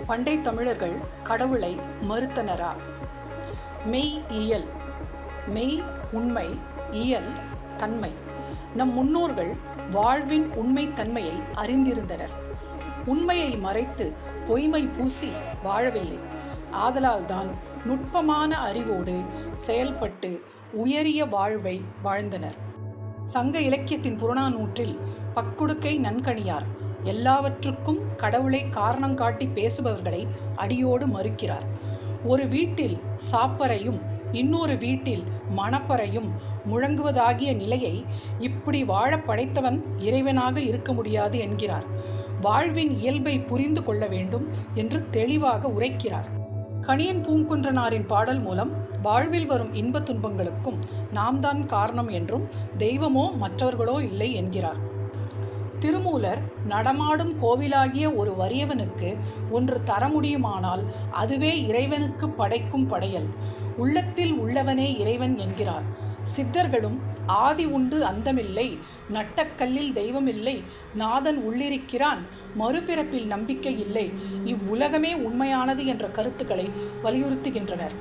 பண்டை தமிழர்கள் கடவுளை மறுத்தனரா? மெய் இயல். மெய் உண்மை, இயல் தன்மை. நம் முன்னோர்கள் வாழ்வின் உண்மை தன்மையை அறிந்திருந்தனர். உண்மையை மறைத்து பொய்மை பூசி வாழவில்லை. ஆதலால்தான் நுட்பமான அறிவோடு செயல்பட்டு உயரிய வாழ்வை வாழ்ந்தனர். சங்க இலக்கியத்தின் புறநானூற்றில் பக்குடுக்கை நன்கணியார் எல்லாவற்றுக்கும் கடவுளை காரணம் காட்டி பேசுபவர்களை அடியோடு மறுக்கிறார். ஒரு வீட்டில் சாப்பறையும் இன்னொரு வீட்டில் மணப்பறையும் முழங்குவதாகிய நிலையை இப்படி வாழ படைத்தவன் இறைவனாக இருக்க முடியாது என்கிறார். வாழ்வின் இயல்பை புரிந்து கொள்ள வேண்டும் என்று தெளிவாக உரைக்கிறார். கணியன் பூங்குன்றனாரின் பாடல் மூலம் வாழ்வில் வரும் இன்ப துன்பங்களுக்கும் நாம் தான் காரணம் என்றும் தெய்வமோ மற்றவர்களோ இல்லை என்கிறார். திருமூலர் நடமாடும் கோவிலாகிய ஒரு வறியவனுக்கு ஒன்று தர முடியுமானால் அதுவே இறைவனுக்கு படைக்கும் படையல். உள்ளத்தில் உள்ளவனே இறைவன் என்கிறார். சித்தர்களும் ஆதி உண்டு அந்தமில்லை, நட்டக்கல்லில் தெய்வமில்லை, நாதன் உள்ளிருக்கிறான், மறுபிறப்பில் நம்பிக்கை இல்லை, இவ்வுலகமே உண்மையானது என்ற கருத்துக்களை வலியுறுத்துகின்றனர்.